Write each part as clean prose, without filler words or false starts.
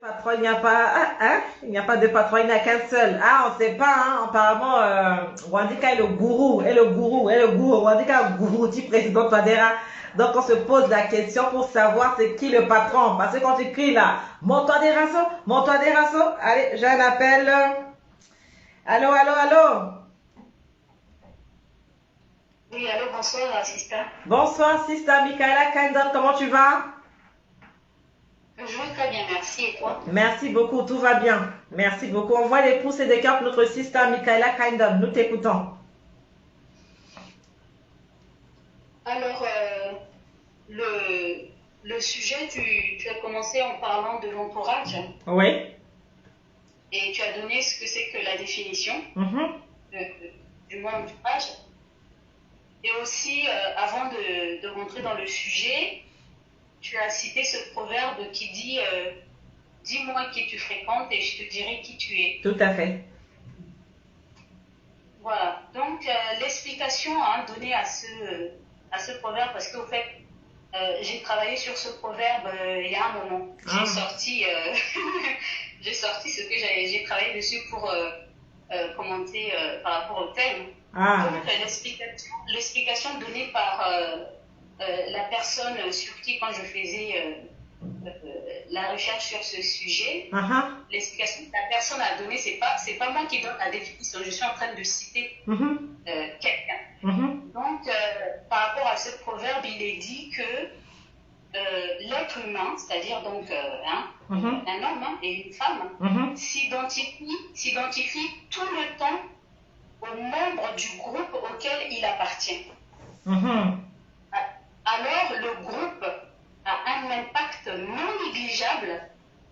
Patron, il n'y a pas, hein? Il n'y a pas de patron, il n'y a qu'un seul. Ah, on ne sait pas, hein? Apparemment, Wandika est le gourou, Wandika est le gourou du président Touadéra. Donc, on se pose la question pour savoir c'est qui le patron. Parce que quand tu cries là, monte-toi des raceaux. Allez, j'ai un appel. Allô, allô, allô. Oui, allô, bonsoir, assistant. Bonsoir, Sister Michaela Kandon, comment tu vas? Je vais très bien, merci. Et toi? Merci beaucoup, tout va bien. Merci beaucoup. Envoie des pouces et des cœurs pour notre Sister Michaela Kandon. Nous t'écoutons. Alors, le sujet, tu as commencé en parlant de l'entourage Oui. et tu as donné ce que c'est que la définition Mhm. du mot entourage. Et aussi, avant de rentrer dans le sujet, tu as cité ce proverbe qui dit dis-moi qui tu fréquentes et je te dirai qui tu es. Tout à fait. Voilà. Donc, l'explication donnée à ce proverbe, parce qu'au fait, j'ai travaillé sur ce proverbe il y a un moment. Ah. J'ai sorti ce que j'ai travaillé dessus pour commenter par rapport au thème. Ah. Donc, l'explication donnée par la personne sur qui, quand je faisais la recherche sur ce sujet, l'explication que la personne a donnée, c'est pas moi qui donne la définition, je suis en train de citer quelqu'un. Donc, par rapport à ce proverbe, il est dit que l'être humain, c'est-à-dire donc un homme et une femme, s'identifie tout le temps aux membres du groupe auquel il appartient. Alors, le groupe a un impact non négligeable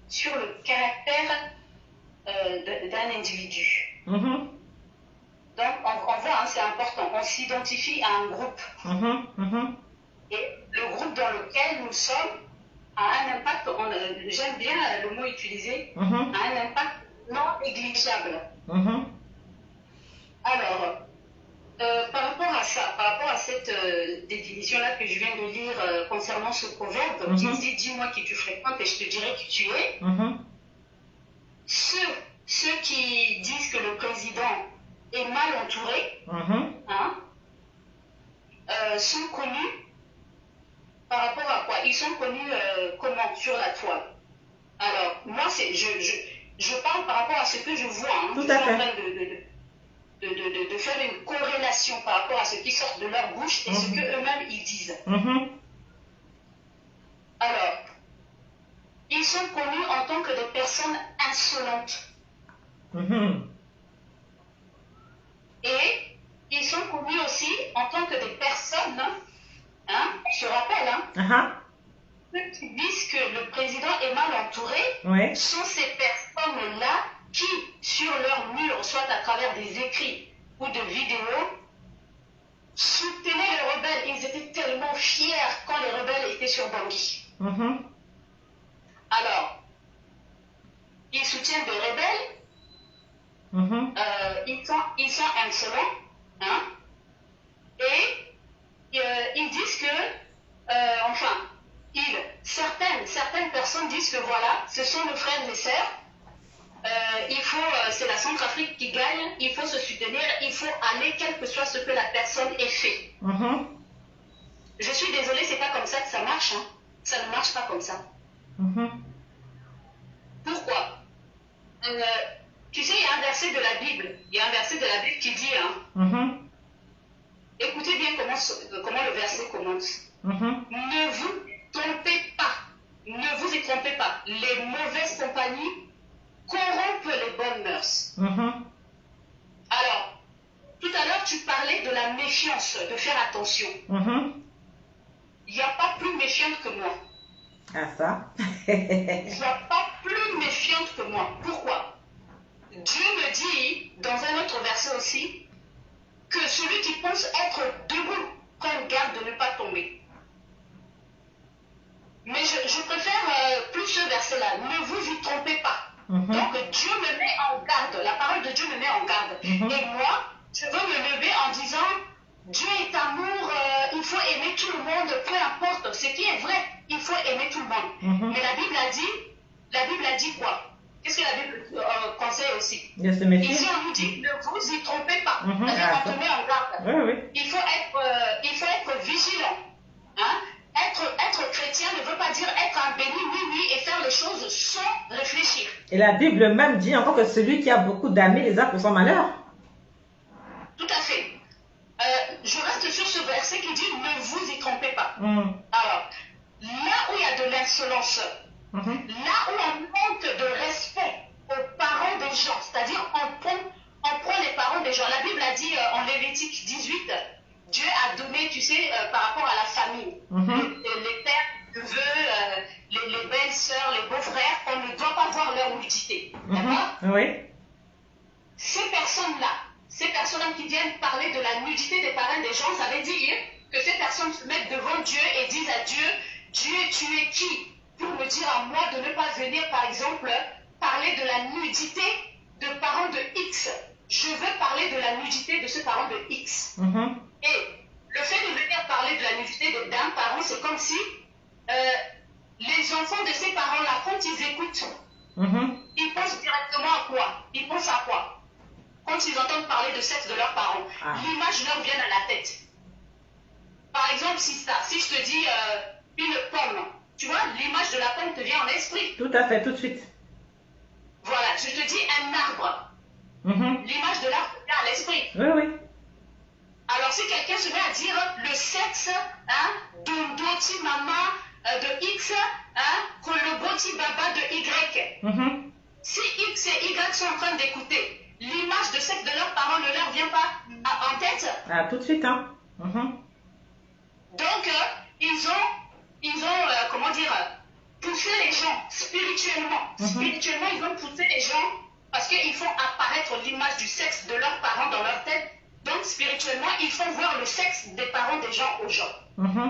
sur le caractère d'un individu. Donc, on voit, c'est important, on s'identifie à un groupe. Et le groupe dans lequel nous sommes a un impact, j'aime bien le mot utilisé, a un impact non négligeable. Alors, par rapport à ça, par rapport à cette définition-là que je viens de lire concernant ce proverbe qui dit dis-moi qui tu fréquentes et je te dirai qui tu es, ceux qui disent que le président est mal entouré sont connus par rapport à quoi? Ils sont connus comment? Sur la toile. Alors, moi, je parle par rapport à ce que je vois. Tout je à suis en fait. train de faire une corrélation par rapport à ce qui sort de leur bouche et ce qu'eux-mêmes ils disent. Alors, ils sont connus en tant que des personnes insolentes. Et ils sont connus aussi en tant que des personnes, je rappelle, ceux qui disent que le président est mal entouré sont ces personnes-là qui, sur leur mur, soit à travers des écrits ou de vidéos, soutenaient les rebelles. Ils étaient tellement fiers quand les rebelles étaient sur Bangui. Alors, ils soutiennent des rebelles, ils sont insolents, et ils disent que, certaines personnes disent que voilà, ce sont nos frères et sœurs, c'est la Centrafrique qui gagne, il faut se soutenir, il faut aller quel que soit ce que la personne ait fait. Je suis désolée, c'est pas comme ça que ça marche, ça ne marche pas comme ça. Pourquoi? Tu sais, il y a un verset de la Bible, qui dit, écoutez bien comment le verset commence. Ne vous trompez pas, les mauvaises compagnies corrompent les bonnes mœurs. Alors, tout à l'heure, tu parlais de la méfiance, de faire attention. Il n'y a pas plus méfiante que moi. Ah, ça. Il n'y a pas plus méfiante que moi. Pourquoi? Dieu me dit, dans un autre verset aussi, que celui qui pense être debout prenne garde de ne pas tomber. Mais je préfère plus ce verset-là. Ne vous y trompez pas. Donc Dieu me met en garde. La parole de Dieu me met en garde. Et moi, je veux me lever en disant, Dieu est amour, il faut aimer tout le monde, peu importe ce qui est vrai, il faut aimer tout le monde. Mais la Bible a dit, la Bible a dit quoi? Qu'est-ce que la Bible conseille aussi? Ici, on nous dit ne vous y trompez pas. On te met en garde. Oui. Il faut être vigilant. Hein? Être chrétien ne veut pas dire être un béni, oui, et faire les choses sans réfléchir. Et la Bible même dit encore que celui qui a beaucoup d'amis les a pour son malheur. Tout à fait. Je reste sur ce verset qui dit ne vous y trompez pas. Alors, là où il y a de l'insolence, là où on manque de respect aux parents des gens, c'est-à-dire on prend les parents des gens. La Bible a dit en Lévitique 18, Dieu a donné, tu sais, par rapport à la famille, les pères, les neveux, les belles-sœurs, les beaux-frères, on ne doit pas voir leur nudité. D'accord? Oui. Ces personnes qui viennent parler de la nudité des parents des gens, ça veut dire que ces personnes se mettent devant Dieu et disent à Dieu, Dieu, tu es qui pour me dire à moi de ne pas venir, par exemple, parler de la nudité de parents de X. Je veux parler de la nudité de ce parent de X. Et le fait de venir parler de la nudité d'un parent, c'est comme si les enfants de ces parents-là, quand ils écoutent, ils pensent directement à quoi? Ils pensent à quoi? Quand ils entendent parler de sexe de leurs parents, l'image leur vient à la tête. Par exemple, si je te dis une pomme, tu vois, l'image de la pomme te vient en esprit. Tout à fait, tout de suite. Voilà, je te dis un arbre. L'image de l'arbre te vient à l'esprit. Oui. Alors, si quelqu'un se met à dire le sexe, dondoti mama de X, koloboti baba de Y. Si X et Y sont en train d'écouter, l'image de sexe de leurs parents ne leur vient pas en tête. Tout de suite, Donc, ils ont comment dire, poussé les gens spirituellement. Spirituellement, ils ont poussé les gens parce qu'ils font apparaître l'image du sexe de leurs parents dans leur tête. Donc, spirituellement, ils font voir le sexe des parents des gens aux gens.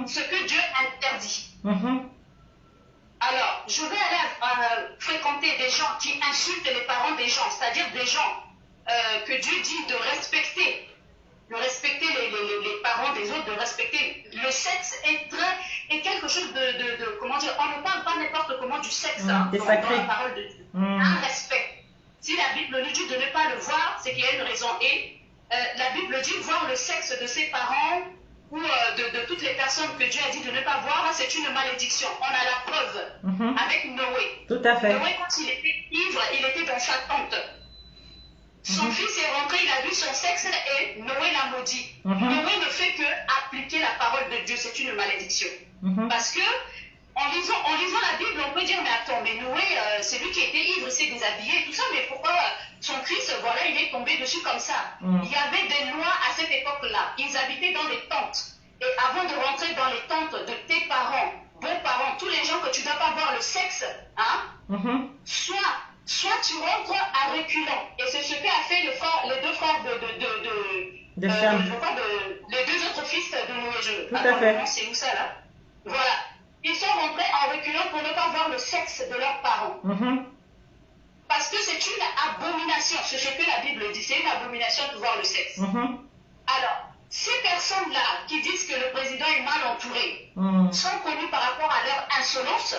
Ce que Dieu interdit. Alors, je vais aller fréquenter des gens qui insultent les parents des gens, c'est-à-dire des gens que Dieu dit de respecter les parents des autres, de respecter. Le sexe est quelque chose de comment dire, on ne parle pas n'importe comment du sexe dans la parole de Dieu. Un respect. Si la Bible nous dit de ne pas le voir, c'est qu'il y a une raison. Et la Bible dit voir le sexe de ses parents ou de toutes les personnes que Dieu a dit de ne pas voir, c'est une malédiction. On a la preuve avec Noé. Tout à fait. Noé, quand il était ivre, il était dans sa tente. Son fils est rentré, il a vu son sexe et Noé l'a maudit. Noé ne fait que appliquer la parole de Dieu, c'est une malédiction. Parce que en lisant la Bible, on peut dire, mais attends, mais Noé, c'est lui qui était ivre, s'est déshabillé et tout ça, mais pourquoi son fils, voilà, il est tombé dessus comme ça? Il y avait des lois à cette époque-là. Ils habitaient dans des tentes. Et avant de rentrer dans les tentes de tes parents, bons parents, tous les gens que tu ne dois pas voir le sexe, soit tu rentres à reculons. Et c'est ce qu'a fait les deux frères les deux autres fils de Noé. Tout à fait. C'est où ça là? Voilà. Ils sont rentrés en reculant pour ne pas voir le sexe de leurs parents. Parce que c'est une abomination. C'est ce que la Bible dit. C'est une abomination de voir le sexe. Alors, ces personnes-là qui disent que le président est mal entouré sont connues par rapport à leur insolence,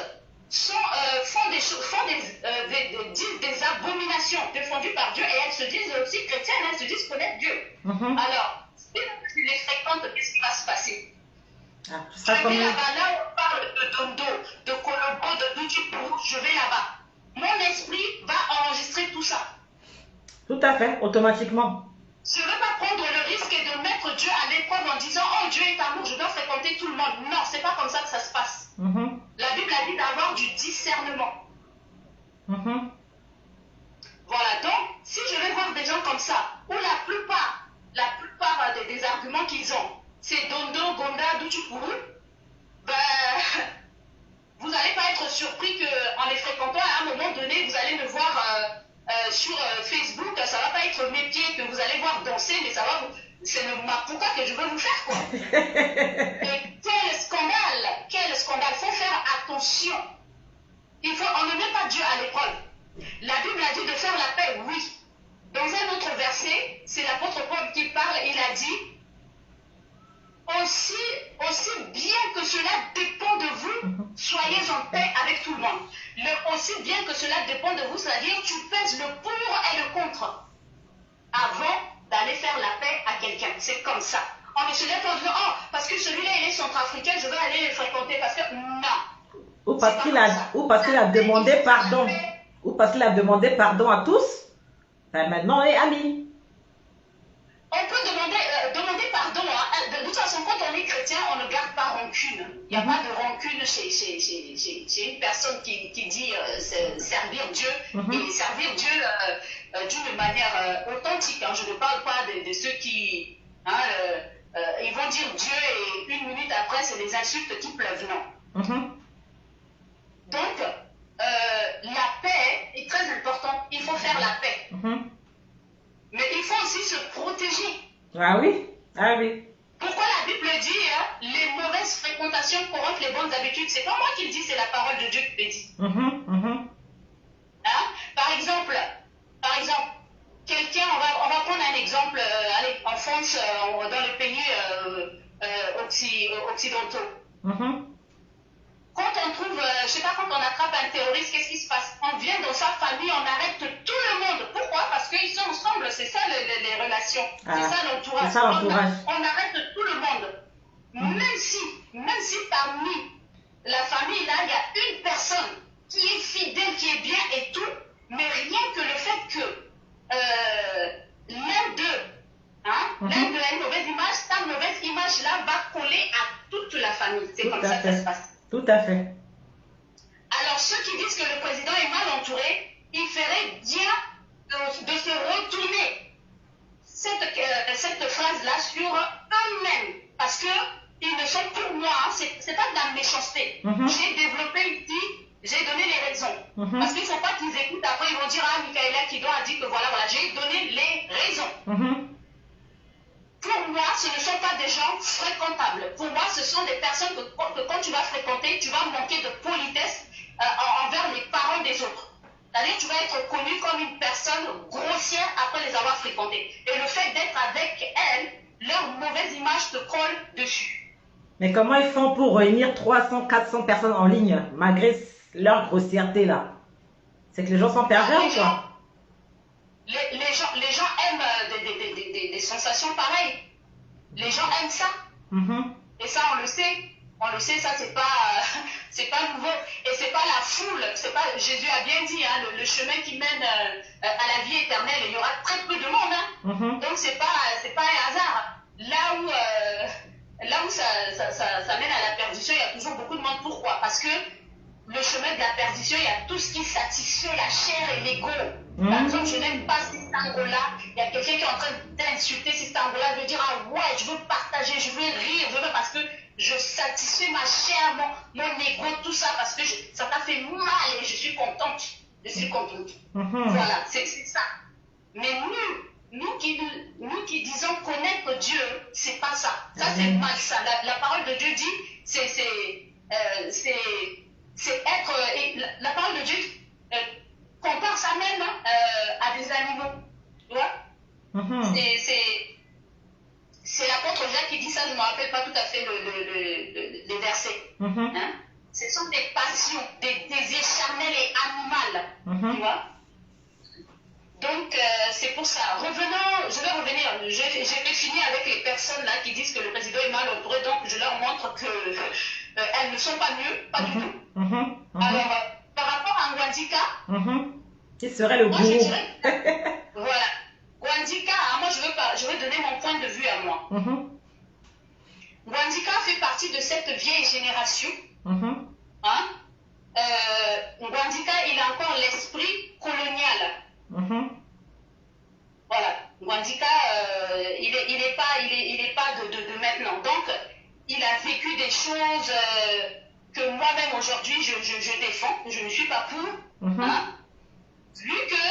disent des abominations défendues par Dieu et elles se disent aussi chrétiennes, elles se disent connaître Dieu. Alors, si tu les fréquentes, qu'est-ce qui va se passer? Je vais là-bas, là où on parle de Dondo, de Colombo, de Doudjipou, je vais là-bas. Mon esprit va enregistrer tout ça. Tout à fait, automatiquement. Je ne veux pas prendre le risque de mettre Dieu à l'épreuve en disant « Oh, Dieu est amour, je dois fréquenter tout le monde ». Non, c'est pas comme ça que ça se passe. La Bible a dit d'avoir du discernement. Voilà, donc, si je vais voir des gens comme ça, où la plupart des arguments qu'ils ont, c'est Dondo, Gonda, Douchoukuru, ben, vous n'allez pas être surpris qu'en les fréquentant, à un moment donné, vous allez me voir sur Facebook, ça ne va pas être mes pieds que vous allez voir danser, mais ça va c'est le mapuka que je veux vous faire, quoi. Et quel scandale, faut faire attention. On ne met pas Dieu à l'épreuve. La Bible a dit de faire la paix, oui. Dans un autre verset, c'est l'apôtre Paul qui parle, il a dit aussi bien que cela dépend de vous, soyez en paix avec tout le monde. aussi bien que cela dépend de vous, c'est-à-dire tu pèses le pour et le contre avant d'aller faire la paix à quelqu'un. C'est comme ça. On ne se lève pas en disant, oh, parce que celui-là, il est centrafricain, je vais aller le fréquenter parce que non. Ou parce qu'il a demandé pardon. Ou parce qu'il a demandé pardon à tous. Ben maintenant, on est amis. On peut demander pardon. Hein. De toute façon, quand on est chrétien, on ne garde pas rancune. Il n'y a pas de rancune chez une personne qui dit servir Dieu et servir Dieu d'une manière authentique. Hein. Je ne parle pas de ceux qui ils vont dire Dieu et une minute après, c'est des insultes qui pleuvent. Non. Donc, la paix est très importante. Il faut faire la paix. Mais il faut aussi se protéger. Ah oui, ah oui. Pourquoi la Bible dit les mauvaises fréquentations corrompent les bonnes habitudes? C'est pas moi qui le dis, c'est la parole de Dieu qui le dit. Hein? Par exemple, quelqu'un, on va prendre un exemple, allez, en France, dans les pays occidentaux. Quand on trouve, je sais pas, quand on attrape un terroriste, qu'est-ce qui se passe? On vient dans sa famille, on arrête tout le monde. Pourquoi? Parce qu'ils sont ensemble, c'est ça les relations. C'est ça l'entourage. On arrête tout le monde. Même si parmi la famille, là, il y a une personne qui est fidèle, qui est bien et tout, mais rien que le fait que l'un d'eux a une mauvaise image, ta mauvaise image-là va coller à toute la famille. C'est comme ça que ça se passe. Tout à fait. Alors, ceux qui disent que le président est mal entouré, il ferait bien de se retourner cette phrase-là sur eux-mêmes. Parce qu'ils ne sont pour moi, c'est pas de la méchanceté. J'ai développé ici, j'ai donné les raisons. Parce qu'il ne faut pas qu'ils écoutent, après ils vont dire, ah, Michaela Kido a dit que voilà, j'ai donné les raisons. Pour moi, ce ne sont pas des gens fréquentables. Pour moi, ce sont des personnes que quand tu vas fréquenter, tu vas manquer de politesse envers les parents des autres. C'est-à-dire que tu vas être connu comme une personne grossière après les avoir fréquentés. Et le fait d'être avec elles, leur mauvaise image te colle dessus. Mais comment ils font pour réunir 300, 400 personnes en ligne, malgré leur grossièreté là? C'est que les gens sont pervers ou quoi? Les gens aiment des sensations pareilles. Les gens aiment ça. Et ça, on le sait. On le sait, ça, c'est pas nouveau. Et c'est pas la foule. Jésus a bien dit, hein, le chemin qui mène à la vie éternelle, il y aura très peu de monde. Hein. Donc, c'est pas un hasard. Là où ça mène à la perdition, il y a toujours beaucoup de monde. Pourquoi? Parce que le chemin de la perdition, il y a tout ce qui satisfait la chair et l'ego. Par exemple, je n'aime pas cet tango-là. Il y a quelqu'un qui est en train d'insulter cet tango-là. Je veux dire, ah ouais, je veux partager, je veux rire, parce que je satisfais ma chair, mon ego, tout ça, parce que ça t'a fait mal et je suis contente. Voilà, c'est ça. Mais nous qui disons connaître Dieu, c'est pas ça. Ça, c'est mal ça. La parole de Dieu dit, c'est être. La parole de Dieu compare ça même à des animaux. Tu vois? C'est l'apôtre Jacques qui dit ça, je ne me rappelle pas tout à fait les versets. Hein? Ce sont des passions, des désirs charnels et animaux. Tu vois? Donc, c'est pour ça. Je vais revenir. J'ai fini avec les personnes là qui disent que le président est mal entouré, donc je leur montre qu'elles ne sont pas mieux, pas du tout. Alors, par rapport à Ngwandika, qui serait le gourou? Moi, je dirais, voilà. Ngwandika, moi, je vais donner mon point de vue à moi. Ngwandika fait partie de cette vieille génération. Hein? Ngwandika, il a encore l'esprit colonial. Voilà. Ngwandika, il n'est pas de maintenant. Donc, il a vécu des choses que moi-même aujourd'hui je défends, que je ne suis pas pour. Hein? Vu que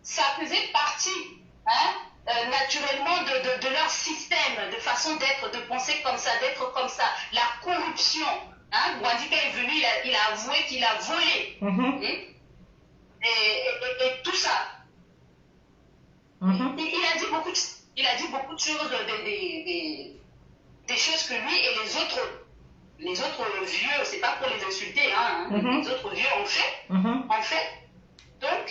ça faisait partie naturellement de leur système, de façon d'être, de penser comme ça, d'être comme ça. La corruption. Hein? Ngwandika est venu, il a avoué qu'il a volé. Et tout ça. Il a dit beaucoup de choses, des choses que lui et les autres les autres vieux, c'est pas pour les insulter, hein, les autres vieux en fait. Donc,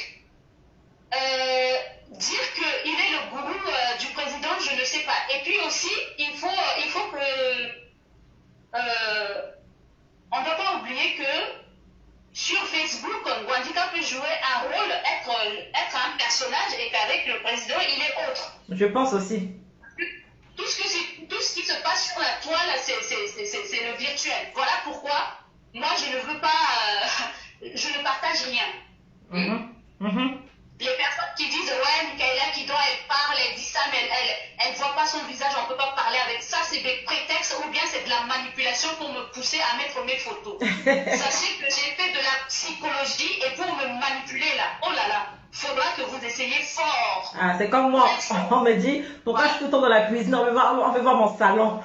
dire qu'il est le gourou du président, je ne sais pas. Et puis aussi, il faut que on ne doit pas oublier que sur Facebook, Wandika peut jouer un rôle, être un personnage et qu'avec le président, il est autre. Je pense aussi. Tout ce qui se passe sur la toile, c'est le virtuel. Voilà pourquoi moi, je ne veux pas, je ne partage rien. Les personnes qui disent, ouais, Michaela Kidon, elle parle, elle dit ça, mais elle ne voit pas son visage, on ne peut pas parler avec ça, c'est des prétextes ou bien c'est de la manipulation pour me pousser à mettre mes photos. Sachez que j'ai fait de la psychologie et pour me manipuler là, oh là là, faudra que vous essayiez fort. Ah, c'est comme moi, on me dit, pourquoi je suis tout le temps dans la cuisine, on veut voir mon salon.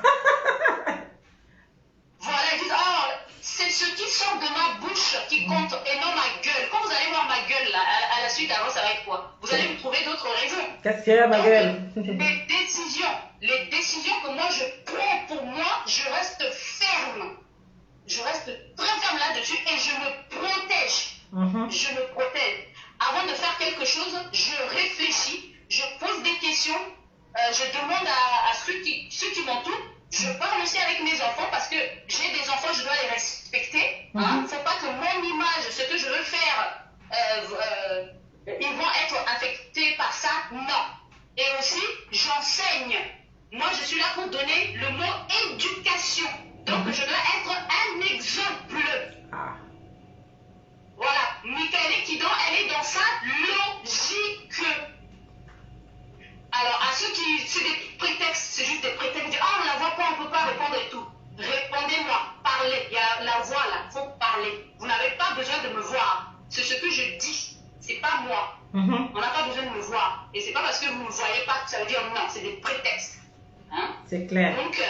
Voilà, ils disent, oh, c'est ce qui sort de ma bouche qui compte et non ma gueule. Quand vous allez voir ma gueule là, à la suite, alors ça va être quoi? Vous allez me trouver d'autres raisons. Qu'est-ce qu'il y a, ma gueule? Les décisions que moi je prends pour moi, je reste ferme. Je reste très ferme là-dessus et je me protège. Je me protège. Avant de faire quelque chose, je réfléchis, je pose des questions, je demande à ceux qui m'entourent. Je parle aussi avec mes enfants parce que j'ai des enfants, je dois les respecter. Il ne faut pas que mon image, ce que je veux faire, ils vont être affectés par ça. Non. Et aussi, j'enseigne. Moi, je suis là pour donner le mot éducation. Donc, je dois être un exemple. Voilà. Michaela Kidon, elle est dans sa logique. Alors, à ceux qui, c'est des prétextes, c'est juste des prétextes, ah, on ne la voit pas, on ne peut pas répondre et tout. Répondez-moi, parlez, il y a la voix là, il faut parler. Vous n'avez pas besoin de me voir, c'est ce que je dis, c'est pas moi. On n'a pas besoin de me voir. Et c'est pas parce que vous ne me voyez pas que ça veut dire non, c'est des prétextes. Hein? C'est clair. Donc,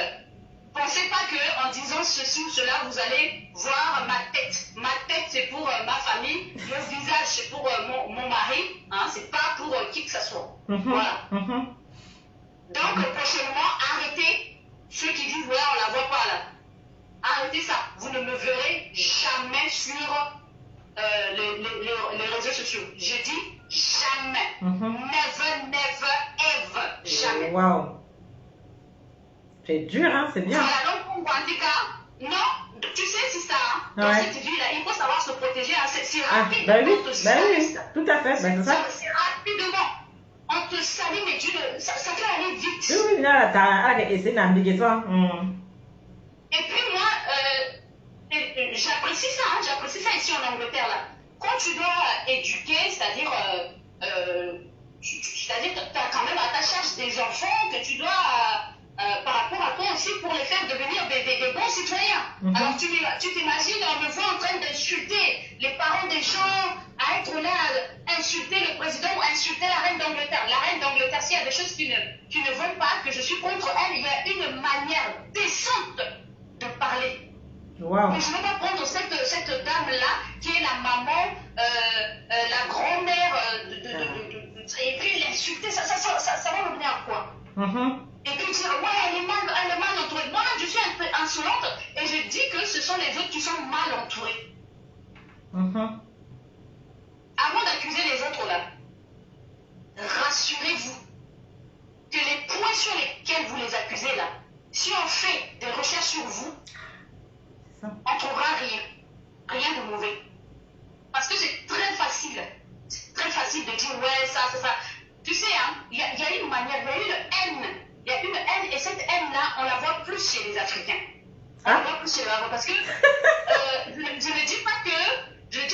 pensez pas qu'en disant ceci ou cela, vous allez voir ma tête. Ma tête, c'est pour ma famille. Mon visage, c'est pour mon mari. Hein? C'est pas pour qui que ce soit. Voilà. Donc, prochainement, arrêtez ceux qui disent, ouais, on la voit pas là. Arrêtez ça. Vous ne me verrez jamais sur les réseaux sociaux. Je dis jamais. Never, never, ever. Jamais. Wow. C'est dur, hein, c'est bien. Voilà, donc pour Wandika, non, tu sais, c'est ça, hein, dans cette vie-là, il faut savoir se protéger, hein, c'est rapide. Oui, tout à fait, c'est ça. C'est rapidement. On te salue, mais ça fait aller vite. Oui, là, c'est une ambiguïté. Et puis moi, j'apprécie ça, hein, j'apprécie ça ici en Angleterre, là. Quand tu dois éduquer, c'est-à-dire que tu as quand même à ta charge des enfants, que tu dois... par rapport à toi aussi pour les faire devenir des bons citoyens. Alors tu t'imagines, on me voit en train d'insulter les parents des gens, à être là, à insulter le président ou insulter la reine d'Angleterre. La reine d'Angleterre, s'il y a des choses qui ne veulent pas, que je suis contre elle, il y a une manière décente de parler. Wow. Mais je ne veux pas prendre cette dame-là, qui est la maman, la grand-mère, et puis l'insulter, ça va revenir à quoi? Et puis dire, ouais, elle est mal entourée. Moi, je suis un peu insolente et je dis que ce sont les autres qui sont mal entourés. Avant d'accuser les autres là, rassurez-vous que les points sur lesquels vous les accusez là, si on fait des recherches sur vous, on ne trouvera rien de mauvais. Parce que c'est très facile de dire, ouais, ça. Tu sais, hein, il y a une manière, il y a une haine. Il y a une haine, et cette haine-là, on la voit plus chez les Africains. On la voit plus chez les Africains. Parce que je ne dis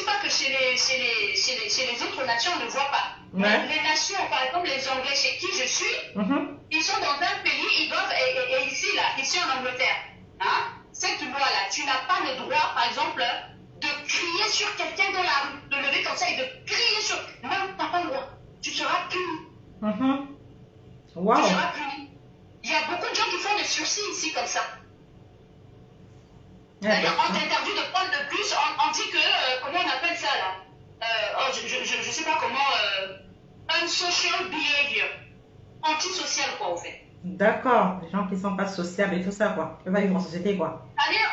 pas que chez les autres nations, on ne voit pas. Mais les nations, par exemple, les Anglais, chez qui je suis, ils sont dans un pays, ils doivent, et ici, là, ici en Angleterre, hein, cette loi-là, tu n'as pas le droit, par exemple, de crier sur quelqu'un dans la rue, de lever comme ça et de crier sur... Non, tu n'as pas le droit. Tu seras puni. Wow. Tu seras puni. Il y a beaucoup de gens qui font des sursis ici comme ça. D'ailleurs, on t'interdit de prendre de plus, on dit que, comment on appelle ça là, je ne sais pas comment, unsocial behavior, antisocial quoi au fait. D'accord, les gens qui ne sont pas sociables et tout ça quoi, ils vont vivre en société quoi. C'est-à-dire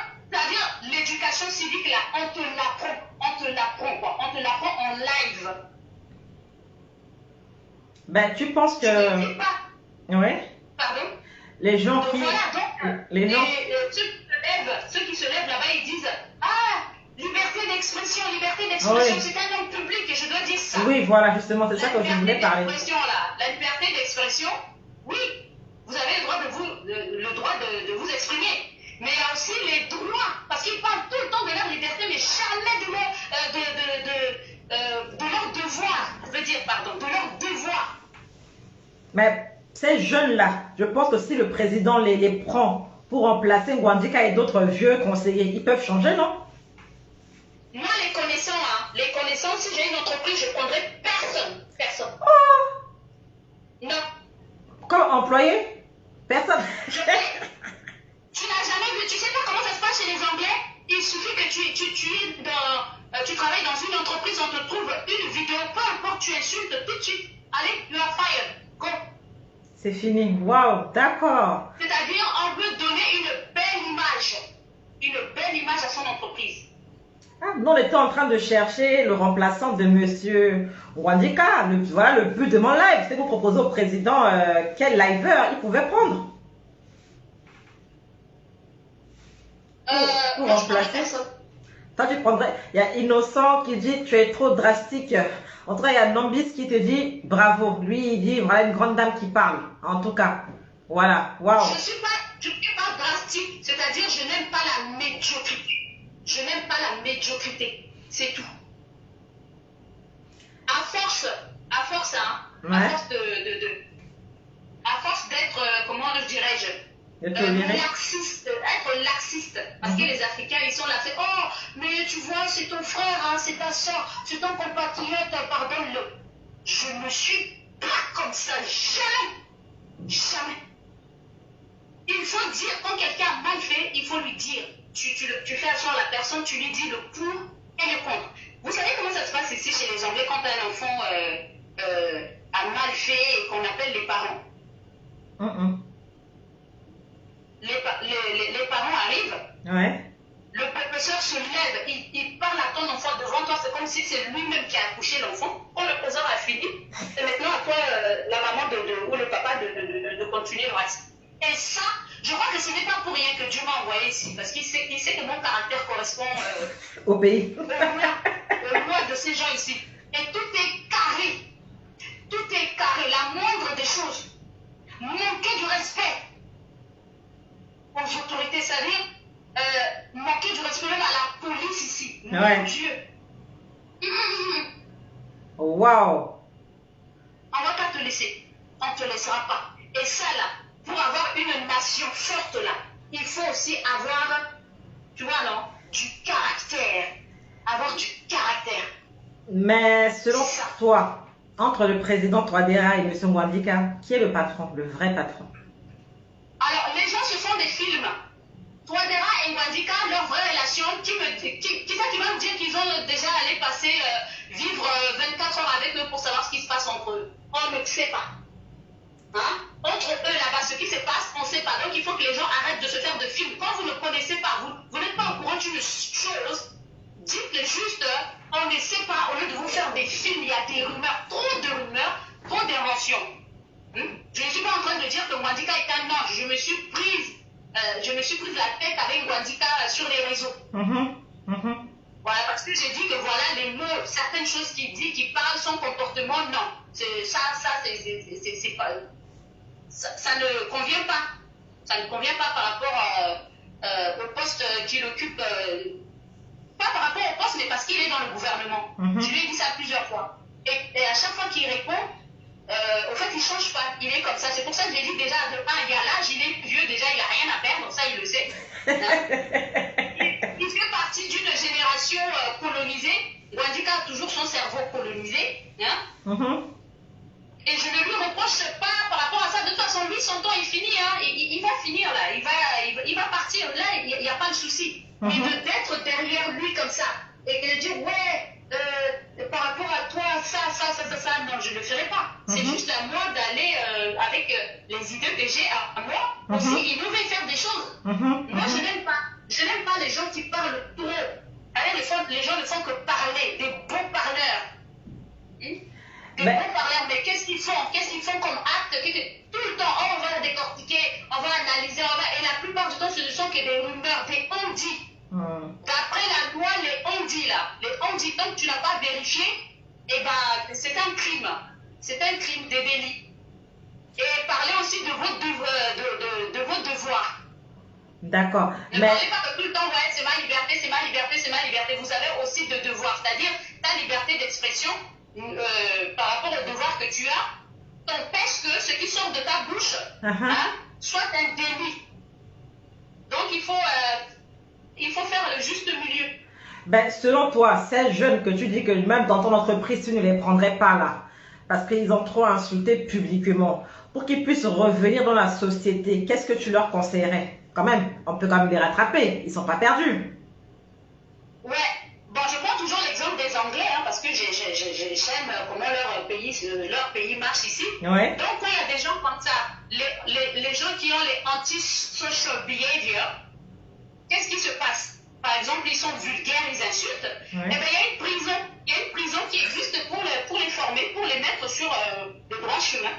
l'éducation civique, là, on te l'apprend, quoi. On te l'apprend en live. Ben, tu penses que... Je ne dis pas. Oui. Pardon? Les gens donc, qui... Voilà, donc, les gens... ceux qui se lèvent là-bas, ils disent « Ah, liberté d'expression, oui. c'est un homme public et je dois dire ça. » Oui, voilà, justement, c'est ça que je voulais parler. La liberté d'expression, oui, vous avez le droit de vous exprimer. Mais il y a aussi les droits, parce qu'ils parlent tout le temps de leur liberté, mais jamais de leur devoir, je veux dire, pardon, de leur devoir. Mais ces jeunes-là, je pense que si le président les prend pour remplacer Ngouandika et d'autres vieux conseillers, ils peuvent changer, non? Moi, les connaissants, si j'ai une entreprise, je ne prendrai personne. Personne. Oh! Non. Comme employé? Personne. Tu n'as jamais vu, tu sais pas comment ça se passe chez les Anglais? Il suffit que tu travailles dans une entreprise, on te trouve une vidéo, peu importe, tu insultes tout de suite. Allez, you are fired. Go. C'est fini. Waouh, d'accord. C'est-à-dire, on veut donner une belle image à son entreprise. Ah, nous, on était en train de chercher le remplaçant de Monsieur Ngouandika. Voilà le but de mon live. C'est vous proposer au président quel liveur il pouvait prendre. Pour remplacer. Toi, tu prendrais. Il y a Innocent qui dit tu es trop drastique. En tout cas, il y a Nambis qui te dit bravo. Lui, il dit voilà une grande dame qui parle. En tout cas, voilà. Waouh. Je ne suis pas drastique. C'est-à-dire, je n'aime pas la médiocrité. Je n'aime pas la médiocrité. C'est tout. À force, hein. Ouais. À force d'être, comment dirais-je, laxiste, être laxiste. Parce que les Africains, ils sont là, c'est oh, mais tu vois, c'est ton frère, hein, c'est ta soeur, c'est ton compatriote, pardonne-le. Je ne suis pas comme ça, jamais. Jamais. Il faut dire, quand quelqu'un a mal fait, il faut lui dire. Tu fais attention à la personne, tu lui dis le pour et le contre. Vous savez comment ça se passe ici chez les Anglais quand un enfant a mal fait et qu'on appelle les parents? Les parents arrivent. Ouais. Le professeur se lève, il parle à ton enfant devant toi, c'est comme si c'est lui-même qui a accouché l'enfant. Quand le professeur a fini, c'est maintenant à toi, la maman ou le papa, de continuer le reste. Et ça, je crois que ce n'est pas pour rien que Dieu m'a envoyé ici, parce qu'il sait que mon caractère correspond au pays. Au loi de ces gens ici. Et tout est carré. Tout est carré. La moindre des choses. Manquer du respect aux autorités, c'est-à-dire manquer du respect même à la police ici. Ouais. Mon Dieu. Waouh. On ne va pas te laisser. On ne te laissera pas. Et ça là, pour avoir une nation forte là, il faut aussi avoir, tu vois non, du caractère. Avoir du caractère. Mais selon toi, entre le président Touadéra et M. Ngouandika, qui est le patron, le vrai patron? Alors, les gens se font des films. Touadéra et Ngouandika, leur vraie relation, qui va me dire qu'ils ont déjà allé passer, vivre 24 heures avec eux pour savoir ce qui se passe entre eux? On ne sait pas. Hein? Entre eux là-bas, ce qui se passe, on ne sait pas. Donc il faut que les gens arrêtent de se faire de films. Quand vous ne connaissez pas, vous n'êtes pas au courant d'une chose, dites juste, on ne sait pas, au lieu de vous faire des films, il y a des rumeurs, trop d'inventions. Je ne suis pas en train de dire que Ngouandika est un ange. Je me suis prise la tête avec Ngouandika sur les réseaux. Voilà, parce que j'ai dit que voilà les mots, certaines choses qu'il dit, qu'il parle, son comportement, non. C'est pas... Ça ne convient pas. Ça ne convient pas par rapport au poste qu'il occupe. Pas par rapport au poste, mais parce qu'il est dans le gouvernement. Je lui ai dit ça plusieurs fois. Et à chaque fois qu'il répond, au fait, il ne change pas. Il est comme ça. C'est pour ça que je l'ai dit déjà, il y a l'âge, il est vieux, déjà, il n'a rien à perdre. Ça, il le sait. Il fait partie d'une génération colonisée. Ngouandika a toujours son cerveau colonisé. Hein? Et je ne lui reproche pas par rapport à ça. De toute façon, lui, son temps est fini. Hein. Il va finir là. Il va partir. Là, il n'y a pas de souci. Mais d'être derrière lui comme ça et de dire, ouais, par rapport à toi, ça, non, je ne le ferai pas. C'est juste à moi d'aller avec les idées que j'ai à moi. Aussi, il devait faire des choses. Moi, je n'aime pas. Je n'aime pas les gens qui parlent trop. Les gens ne font que parler, des bons parleurs. Des bons parleurs, mais qu'est-ce qu'ils font? Qu'est-ce qu'ils font comme acte? Tout le temps, on va décortiquer, on va analyser, et la plupart du temps, ce ne sont que des rumeurs, des on-dit. D'après la loi, les on-dit là, les on-dit, tant que tu n'as pas vérifié, eh ben, c'est un crime. C'est un crime, des délits. Et parlez aussi de vos devoirs. D'accord. Ne parlez pas que tout le temps, ouais, c'est ma liberté, c'est ma liberté, c'est ma liberté. Vous avez aussi de devoirs, c'est-à-dire ta liberté d'expression par rapport aux devoirs que tu as, t'empêche que ce qui sort de ta bouche soit un délit. Donc il faut faire le juste milieu. Ben, selon toi, ces jeunes que tu dis que même dans ton entreprise, tu ne les prendrais pas là, parce qu'ils ont trop insulté publiquement, pour qu'ils puissent revenir dans la société, qu'est-ce que tu leur conseillerais? Quand même, on peut quand même les rattraper, ils ne sont pas perdus. Ouais, bon, je prends toujours l'exemple des Anglais, parce que j'aime comment leur pays marche ici. Ouais. Donc, quand il y a des gens comme ça, les gens qui ont les anti-social behavior, qu'est-ce qui se passe? Par exemple, ils sont vulgaires, ils insultent. Ouais. Eh bien, il y a une prison qui existe pour les former, pour les mettre sur le droit chemin.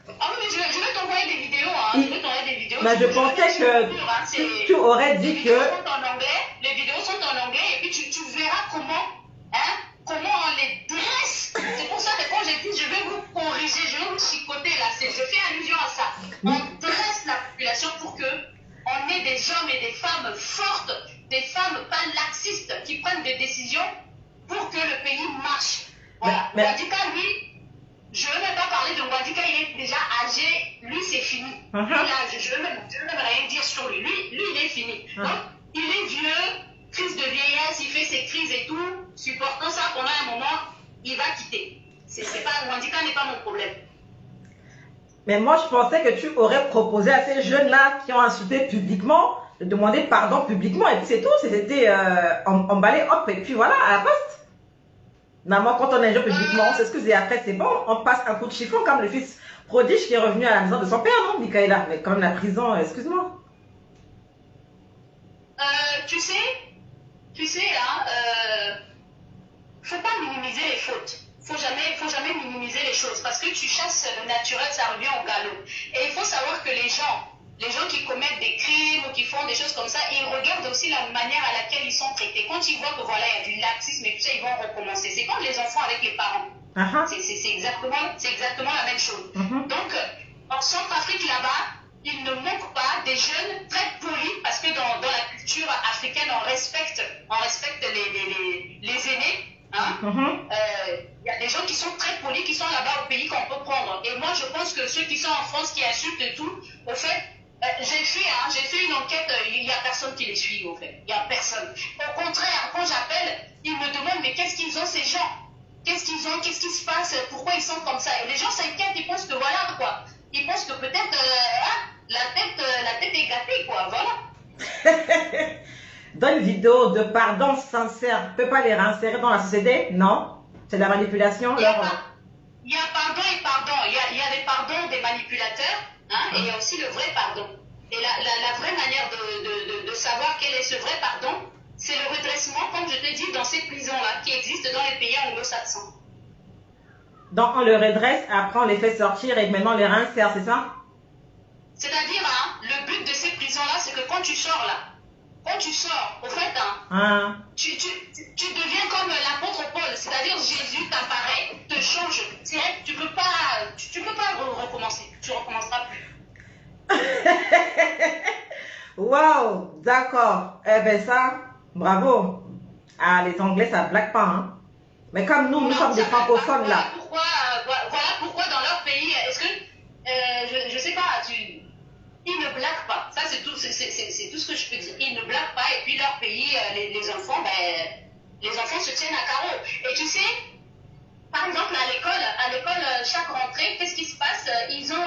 Mais je vais t'envoyer des vidéos. Mais je pensais que tu aurais dit que... Les vidéos sont en anglais et puis tu verras comment on les dresse. C'est pour ça que quand j'ai dit je vais vous corriger, je vais vous chicoter là, je fais allusion à ça. On dresse la population pour que on ait des hommes et des femmes fortes, des femmes pas laxistes qui prennent des décisions pour que le pays marche. Voilà. Wadika, lui, je ne vais pas parler de Wadika, il est déjà âgé, lui c'est fini. Je ne veux même rien dire sur lui. Lui, il est fini. Donc, il est vieux, crise de vieillesse, il fait ses crises et tout, supportant ça pendant un moment, il va quitter. Wadika n'est pas mon problème. Mais moi, je pensais que tu aurais proposé à ces jeunes-là qui ont insulté publiquement de demander pardon publiquement et puis c'est tout. C'était emballé, hop, et puis voilà, à la poste. Normalement, quand on injure publiquement, on s'excuse et après, c'est bon, on passe un coup de chiffon comme le fils prodige qui est revenu à la maison de son père, non, Michaela? Mais quand même, la prison, excuse-moi. Tu sais, faut pas minimiser les fautes. Faut jamais minimiser les choses parce que tu chasses le naturel, ça revient au galop. Et il faut savoir que les gens qui commettent des crimes ou qui font des choses comme ça, ils regardent aussi la manière à laquelle ils sont traités. Quand ils voient que voilà, il y a du laxisme et tout ça, ils vont recommencer. C'est comme les enfants avec les parents. C'est exactement la même chose. Donc, en Centrafrique là-bas, il ne manque pas des jeunes très polis parce que dans la culture africaine, on respecte les aînés. Il y a des gens qui sont très polis, qui sont là-bas au pays qu'on peut prendre. Et moi, je pense que ceux qui sont en France, qui insultent et tout, au fait, j'ai fait une enquête, il n'y a personne qui les suit, au fait. Il n'y a personne. Au contraire, quand j'appelle, ils me demandent, mais qu'est-ce qu'ils ont ces gens? Qu'est-ce qu'ils ont? Qu'est-ce qui se passe? Pourquoi ils sont comme ça? Et les gens s'inquiètent, ils pensent que voilà, quoi. Ils pensent que peut-être la tête est gâtée, quoi. Voilà. Dans une vidéo de pardon sincère, tu ne peux pas les réinsérer dans la société? Non? C'est de la manipulation? Il y a pardon et pardon. Il y a les pardons des manipulateurs et il y a aussi le vrai pardon. Et la vraie manière de savoir quel est ce vrai pardon, c'est le redressement, comme je te dis, dans ces prisons-là qui existent dans les pays anglo-saxons. Donc on le redresse, après on les fait sortir et maintenant on les réinsère, c'est ça? C'est-à-dire, le but de ces prisons-là, c'est que quand tu sors là, au fait, tu deviens comme l'apôtre Paul, c'est-à-dire Jésus t'apparaît, te change, tu peux pas recommencer, tu recommenceras plus. Waouh, d'accord. Eh ben ça, bravo. Ah, les Anglais, ça blague pas, hein. Mais comme nous sommes des francophones là. Voilà pourquoi dans leur pays, est-ce que, je sais pas, ils ne blaguent pas. Ça, c'est tout ce que je peux dire. Ils ne blaguent pas. Et puis, leur pays, les enfants, les enfants se tiennent à carreau. Et tu sais, par exemple, à l'école, chaque rentrée, qu'est-ce qui se passe? Ils ont,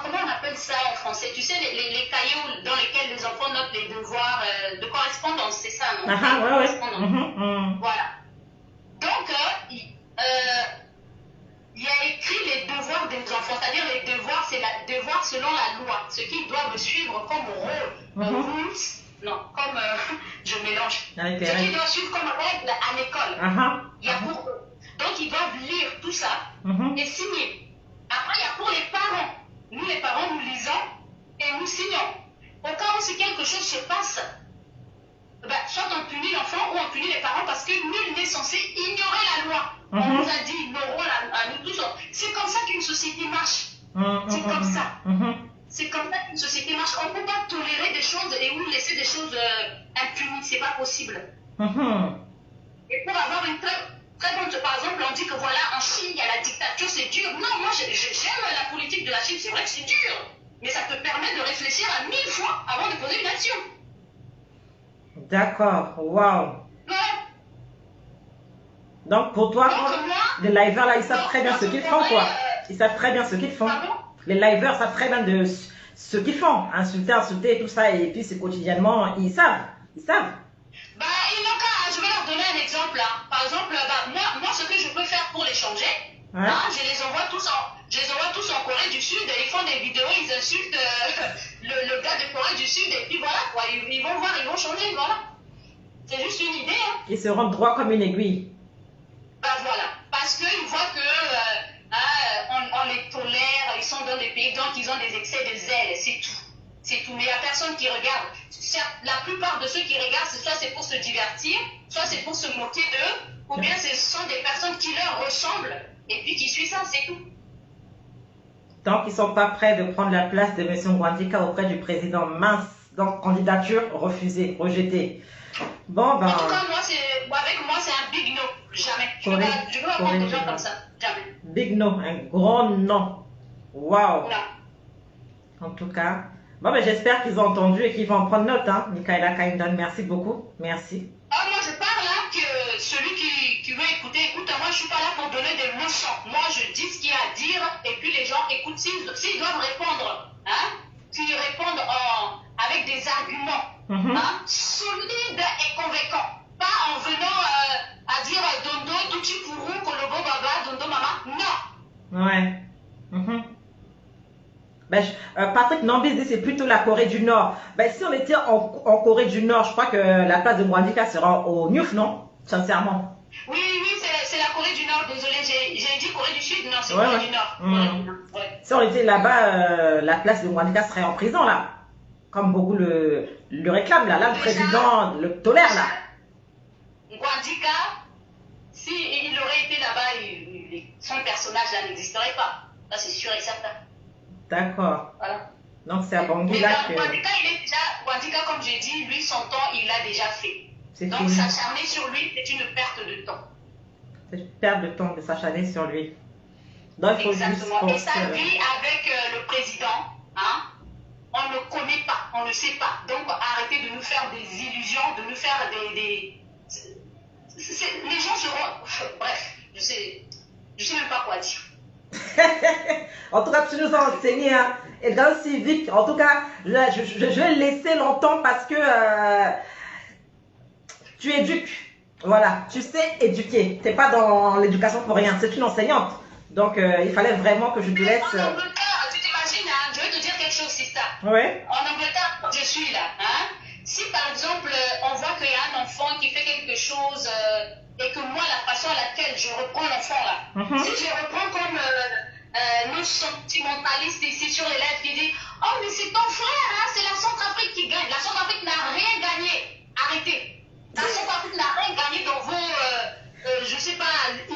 comment on appelle ça en français? Tu sais, les cahiers dans lesquels les enfants notent les devoirs de correspondance, c'est ça, non? Ouais. Voilà. Donc, il y a écrit les devoirs des enfants, c'est-à-dire les devoirs, c'est devoir selon la loi. ce qu'ils doivent suivre comme rôle, non, comme je mélange, ce qu'ils doivent suivre comme règle à l'école. Il y a pour eux. Donc ils doivent lire tout ça et signer. Après, il y a pour les parents. Nous, les parents, nous lisons et nous signons. Au cas où si quelque chose se passe, ben, soit on punit l'enfant ou on punit les parents parce que nul n'est censé ignorer la loi. On nous a dit nos rôles à nous tous. C'est comme ça qu'une société marche. C'est comme ça. C'est comme ça qu'une société marche. On ne peut pas tolérer des choses et ou laisser des choses impunies. C'est pas possible. Et pour avoir une très bonne, par exemple, on dit que voilà, en Chine, il y a la dictature, c'est dur. Non, moi, j'aime la politique de la Chine. C'est vrai que c'est dur. Mais ça te permet de réfléchir à 1000 fois avant de poser une action. D'accord, waouh. Donc pour toi, les liveurs là, ils savent très bien ce qu'ils font, quoi. Ils savent très bien ce qu'ils font. Les liveurs savent très bien de ce qu'ils font. Insulter, tout ça, et puis c'est quotidiennement, ils savent. Bah, ils n'ont qu'à, je vais leur donner un exemple. Hein. Par exemple, moi, ce que je peux faire pour les changer, je les envoie tous en Corée du Sud, ils font des vidéos, ils insultent le gars de Corée du Sud, et puis voilà, quoi, ils vont voir, ils vont changer, voilà. C'est juste une idée. Hein. Ils se rendent droit comme une aiguille. Bah voilà, parce qu'ils voient que on les tolère, ils sont dans des pays, donc ils ont des excès de zèle, c'est tout. C'est tout, mais il n'y a personne qui regarde. La plupart de ceux qui regardent, soit c'est pour se divertir, soit c'est pour se moquer d'eux, ou bien ce sont des personnes qui leur ressemblent, et puis qui suivent ça, c'est tout. Donc, ils ne sont pas prêts de prendre la place de M. Ngouandika auprès du président mince. Donc, candidature refusée, rejetée. Bon, ben... En tout cas, avec moi, c'est un big no. Jamais. Je ne veux pas prendre des gens comme ça. Jamais. Big no, un grand non. Waouh. En tout cas, bon, ben, j'espère qu'ils ont entendu et qu'ils vont en prendre note. Hein. Michaela Kaindon, merci beaucoup. Merci. Ah, moi, je parle là que celui qui veut écouter, écoute, moi, je ne suis pas là pour donner des leçons. Moi, je dis ce qu'il y a à dire et puis les gens écoutent. S'ils doivent répondre, hein, qu'ils répondent avec des arguments solides et convaincants. Pas en venant à dire Dondo, Douchi Pourou, Kolobo Baba, Dondo Mama. Non. Ouais. Ben, Patrick Nambis dit c'est plutôt la Corée du Nord. Ben, si on était en Corée du Nord, je crois que la place de Ngouandika sera au Niouf, non? Sincèrement. Oui, c'est la Corée du Nord. Désolé, j'ai dit Corée du Sud. Non, c'est Corée du Nord. Si on était là-bas, la place de Ngouandika serait en prison, là. Comme beaucoup le réclament, là. Là, le président le tolère, là. Ngouandika, s'il aurait été là-bas, son personnage là n'existerait pas. Ça, c'est sûr et certain. D'accord. Voilà. Donc, c'est à Bangui là que... Ngouandika, comme j'ai dit, lui, son temps, il l'a déjà fait. Donc, s'acharner sur lui, c'est une perte de temps. C'est une perte de temps de s'acharner sur lui. Donc, il faut exactement. Et ça vit avec le président, hein? On ne connaît pas, on ne sait pas. Donc, arrêtez de nous faire des illusions, de nous faire des... Les gens seront... Bref, je sais même pas quoi dire. En tout cas, tu nous as enseigné, hein, et dans le civique, en tout cas, je vais laisser longtemps parce que tu éduques. Voilà, tu sais éduquer. Tu n'es pas dans l'éducation pour rien, c'est une enseignante. Donc, il fallait vraiment que je te laisse... En Angleterre, tu t'imagines, hein, je vais te dire quelque chose, Sista. Oui. En Angleterre, quand je suis là, hein, si par exemple, on voit qu'il y a un enfant qui fait quelque chose et que moi, la façon à laquelle je reprends l'enfant là, si je reprends comme nos sentimentalistes ici sur les lèvres qui disent « Oh, mais c'est ton frère, hein, c'est la Centrafrique qui gagne. La Centrafrique n'a rien gagné. Arrêtez. La Centrafrique n'a rien gagné dans vos, je sais pas,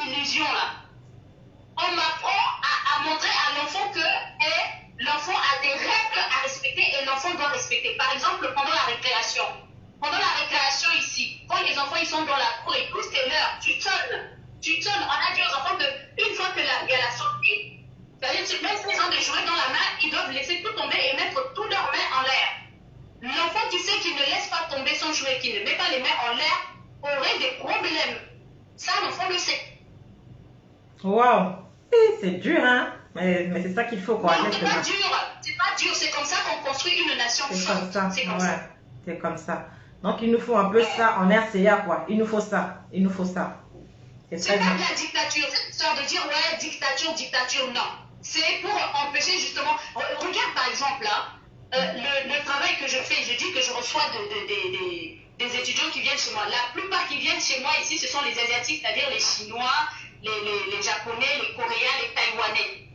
illusions là. On m'apprend à montrer à l'enfant que l'enfant a des règles à respecter et l'enfant doit respecter. Par exemple, pendant la récréation. Pendant la récréation ici, quand les enfants ils sont dans la cour et poussent tes leurs, tu tonnes. On a dit aux enfants qu'une fois qu'il y a la sortie, c'est-à-dire que même s'ils ont des jouets dans la main, ils doivent laisser tout tomber et mettre toutes leurs mains en l'air. L'enfant qui sait qu'il ne laisse pas tomber son jouet, qui ne met pas les mains en l'air, aurait des problèmes. Ça, l'enfant le sait. Waouh, c'est dur, hein? Mais c'est ça qu'il faut, quoi. Non, c'est pas dur, c'est comme ça qu'on construit une nation forte. C'est comme ça. C'est comme ça. Donc, il nous faut un peu ça en RCA, quoi. Il nous faut ça. C'est pas de la dictature. C'est histoire de dire, ouais, dictature, non. C'est pour empêcher justement... Regarde par exemple, là, le travail que je fais, je dis que je reçois des étudiants qui viennent chez moi. La plupart qui viennent chez moi ici, ce sont les Asiatiques, c'est-à-dire les Chinois, les Japonais, les Coréens, les Taïwanais.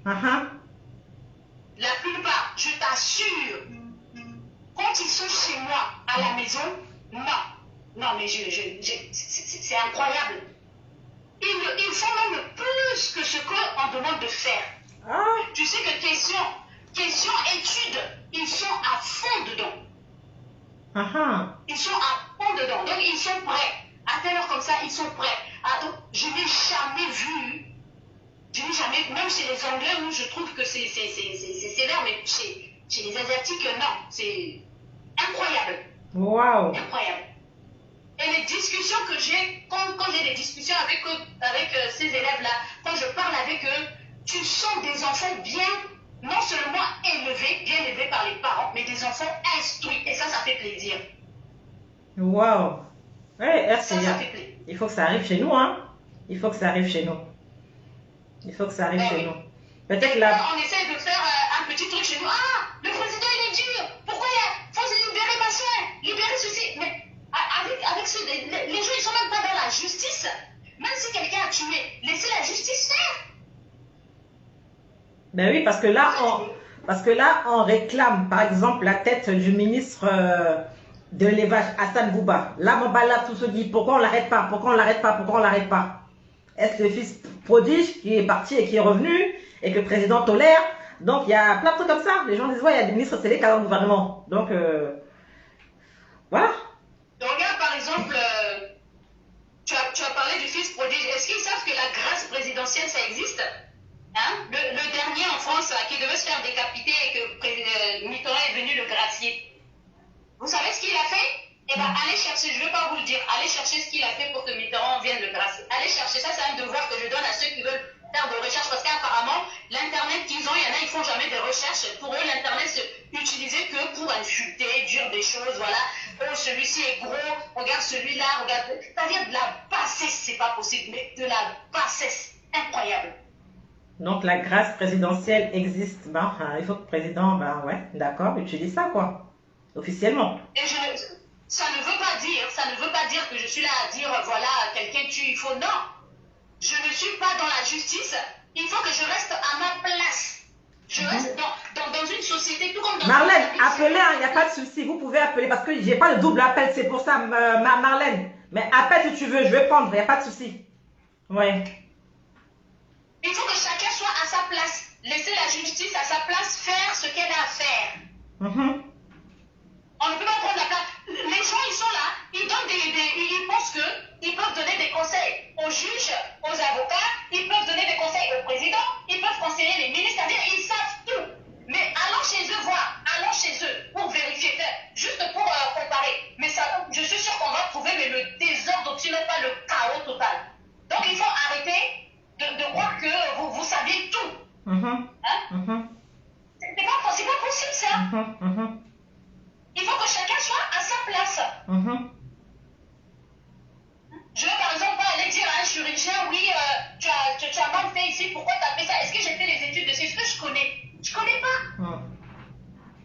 La plupart, je t'assure, quand ils sont chez moi, à la maison, non, mais c'est incroyable. Ils font même plus que ce qu'on demande de faire. Tu sais que question, études, ils sont à fond dedans. Ils sont à fond dedans. Donc, ils sont prêts. À telle heure comme ça, ils sont prêts. Donc, je n'ai jamais vu, même chez les Anglais, où je trouve que c'est sévère, mais chez les Asiatiques, non. C'est incroyable. Wow. Incroyable. Et les discussions que j'ai, quand j'ai des discussions avec ces élèves-là, quand je parle avec eux, tu sens des enfants non seulement bien élevés par les parents, mais des enfants instruits. Et ça fait plaisir. Wow. Ouais, ça fait plaisir. Il faut que ça arrive chez nous, hein. Il faut que ça arrive chez nous. Peut-être là. On essaie de faire un petit truc chez nous. Le président, il est dur. Pourquoi il faut libérer ma soeur, libérer ceci. Mais avec les gens, ils sont même pas dans la justice. Même si quelqu'un a tué, laissez la justice faire. Ben oui, parce que là, on réclame, par exemple, la tête du ministre de l'élevage, Hassan Bouba. Là, mon balade, tout se dit, pourquoi on l'arrête pas? Est-ce le fils prodige qui est parti et qui est revenu et que le président tolère? Donc, il y a plein de trucs comme ça. Les gens disent, ouais, il y a des ministres télé dans le gouvernement. Donc, voilà. Donc, regarde, par exemple, tu as parlé du fils prodige. Est-ce qu'ils savent que la grâce présidentielle, ça existe? Le dernier en France là, qui devait se faire décapiter et que Mitterrand est venu le gracier. Vous savez ce qu'il a fait? Allez chercher, je ne vais pas vous le dire, allez chercher ce qu'il a fait pour que Mitterrand vienne le gracier. Allez chercher, ça c'est un devoir que je donne à ceux qui veulent faire de recherche, parce qu'apparemment, l'internet qu'ils ont, il y en a, ils font jamais de recherche. Pour eux, l'internet c'est utilisé que pour insulter, dire des choses, voilà. Oh, celui-ci est gros, regarde celui-là, regarde. C'est-à-dire de la bassesse, c'est pas possible, mais de la bassesse incroyable. Donc la grâce présidentielle existe. Il faut que le président, d'accord, utilise ça, quoi. Officiellement. Et ça ne veut pas dire que je suis là à dire, voilà, quelqu'un tue, il faut. Non. Je ne suis pas dans la justice. Il faut que je reste à ma place. Je reste dans une société, tout comme dans Marlène, appelez, il n'y a pas de souci. Vous pouvez appeler parce que j'ai pas le double appel. C'est pour ça, Marlène. Mais appelle si tu veux, je vais prendre, il n'y a pas de souci. Ouais. Il faut que chacun soit à sa place. Laisser la justice à sa place, faire ce qu'elle a à faire. On ne peut pas prendre la place. Les gens, ils sont là, ils pensent qu'ils peuvent donner des conseils aux juges, aux avocats, ils peuvent donner des conseils au président, ils peuvent conseiller les ministres, c'est-à-dire ils savent tout. Mais allons chez eux voir, allons chez eux pour vérifier, juste pour comparer. Mais ça, je suis sûre qu'on va trouver le désordre, sinon pas le chaos total. Donc il faut arrêter de croire que vous saviez tout. C'est pas possible ça. Il faut que chacun soit à sa place. Je veux par exemple pas aller dire à un chirurgien, oui, tu as mal fait ici, pourquoi tu as fait ça? Est-ce que j'ai fait les études dessus? Est-ce que je connais? Je connais pas.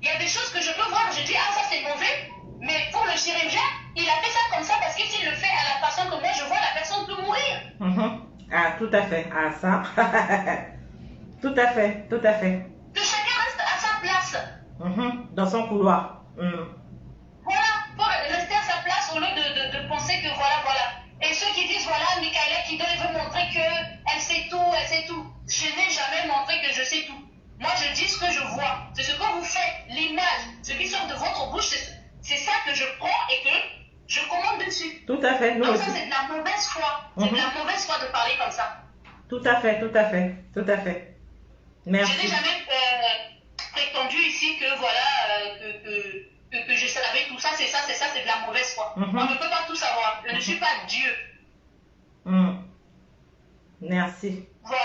Il y a des choses que je peux voir, je dis, ça c'est mauvais, mais pour le chirurgien, il a fait ça comme ça parce que s'il le fait à la façon que moi je vois, la personne peut mourir. Tout à fait. Ça. Tout à fait. Que chacun reste à sa place. Dans son couloir. Voilà, pour rester à sa place au lieu de penser que voilà. Et ceux qui disent, voilà, Michaela Kido, elle veut montrer qu'elle sait tout. Je n'ai jamais montré que je sais tout. Moi, je dis ce que je vois. C'est ce que vous faites, l'image, ce qui sort de votre bouche, c'est ça que je prends et que je commande dessus. Tout à fait. Donc ça, c'est de la mauvaise foi. C'est de la mauvaise foi de parler comme ça. Tout à fait. Merci. Je n'ai jamais prétendu ici que voilà, que je savais tout ça, c'est de la mauvaise foi. On ne peut pas tout savoir. Je ne suis pas Dieu. Merci. Voilà,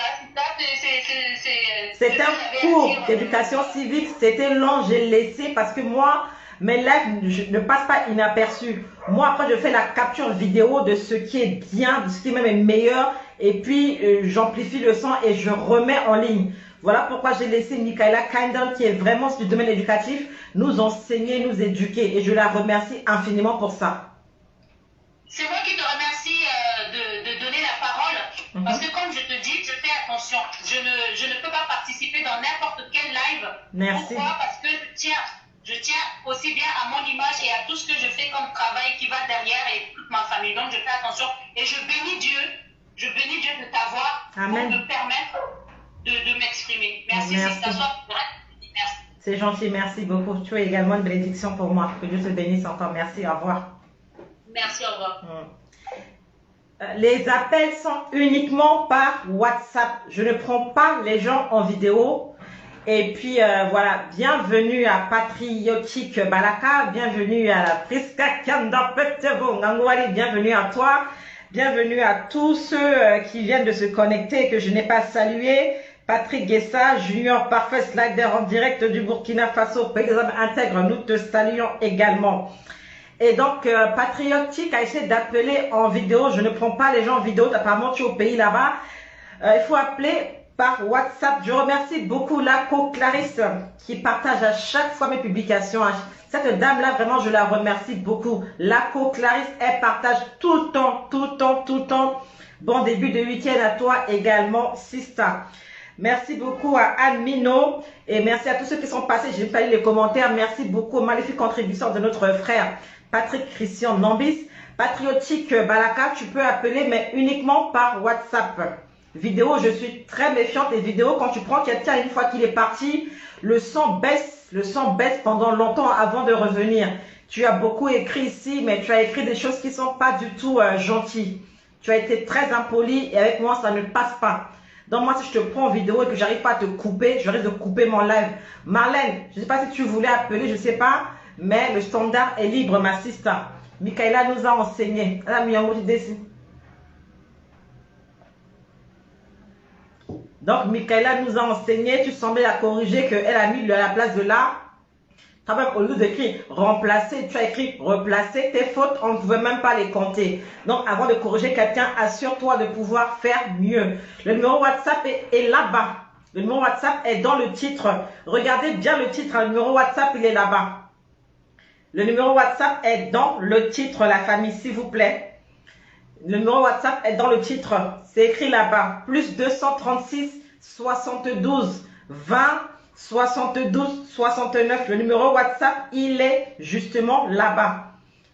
c'est un cours d'éducation civique. C'était long, j'ai laissé parce que moi, mes lives ne passent pas inaperçus. Moi, après, je fais la capture vidéo de ce qui est bien, de ce qui même est meilleur. Et puis, j'amplifie le son et je remets en ligne. Voilà pourquoi j'ai laissé Michaela Kindle, qui est vraiment du domaine éducatif, nous enseigner, nous éduquer. Et je la remercie infiniment pour ça. C'est moi qui te remercie de donner la parole, parce que comme je te dis, je fais attention. Je ne peux pas participer dans n'importe quel live. Merci. Pourquoi? Parce que je tiens aussi bien à mon image et à tout ce que je fais comme travail qui va derrière et toute ma famille. Donc je fais attention et je bénis Dieu de t'avoir pour me permettre de m'exprimer. Merci. C'est que ça soit correct. Merci. C'est gentil, merci beaucoup. Tu es également une bénédiction pour moi. Que Dieu te bénisse encore. Merci, au revoir. Merci, au revoir. Les appels sont uniquement par WhatsApp. Je ne prends pas les gens en vidéo. Et puis voilà, bienvenue à Patriotique Balaka, bienvenue à la Priska Kanda Petebo Ngangwali, bienvenue à toi, bienvenue à tous ceux qui viennent de se connecter que je n'ai pas salué. Patrick Guessa, Junior Parfait Slider en direct du Burkina Faso, pays des hommes intègres, nous te saluons également. Et donc, Patriotique a essayé d'appeler en vidéo. Je ne prends pas les gens en vidéo. Apparemment, tu es au pays là-bas. Il faut appeler par WhatsApp. Je remercie beaucoup Laco Clarisse qui partage à chaque fois mes publications. Cette dame-là, vraiment, je la remercie beaucoup. Laco Clarisse, elle partage tout le temps, tout le temps, tout le temps. Bon début de week-end à toi également, Sista. Merci beaucoup à Anne Mino et merci à tous ceux qui sont passés. J'ai pas lu les commentaires. Merci beaucoup aux magnifiques contributions de notre frère Patrick Christian Nambis. Patriotique Balaka, tu peux appeler, mais uniquement par WhatsApp. Vidéo, je suis très méfiante. Les vidéos, quand tu prends quelqu'un une fois qu'il est parti, le son baisse pendant longtemps avant de revenir. Tu as beaucoup écrit ici, mais tu as écrit des choses qui sont pas du tout gentilles. Tu as été très impoli et avec moi, ça ne passe pas. Donc moi, si je te prends en vidéo et que j'arrive pas à te couper, je risque de couper mon live. Marlène, je ne sais pas si tu voulais appeler, je ne sais pas, mais le standard est libre, ma sister. Michaela nous a enseigné. Elle a mis un mot ici. Donc, Michaela nous a enseigné, tu semblais la corriger, qu'elle a mis à la place de là. Quand même, au lieu d'écrire remplacer, tu as écrit replacer. Tes fautes, on ne pouvait même pas les compter. Donc, avant de corriger quelqu'un, assure-toi de pouvoir faire mieux. Le numéro WhatsApp est là-bas. Le numéro WhatsApp est dans le titre. Regardez bien le titre. Le numéro WhatsApp, il est là-bas. Le numéro WhatsApp est dans le titre, la famille, s'il vous plaît. Le numéro WhatsApp est dans le titre. C'est écrit là-bas. Plus 236 72 20 72 69. Le numéro WhatsApp, il est justement là-bas.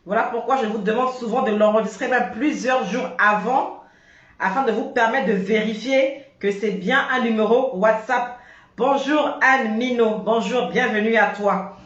Voilà pourquoi je vous demande souvent de l'enregistrer même plusieurs jours avant, afin de vous permettre de vérifier que c'est bien un numéro WhatsApp. Bonjour Anne Mino. Bonjour, bienvenue à toi.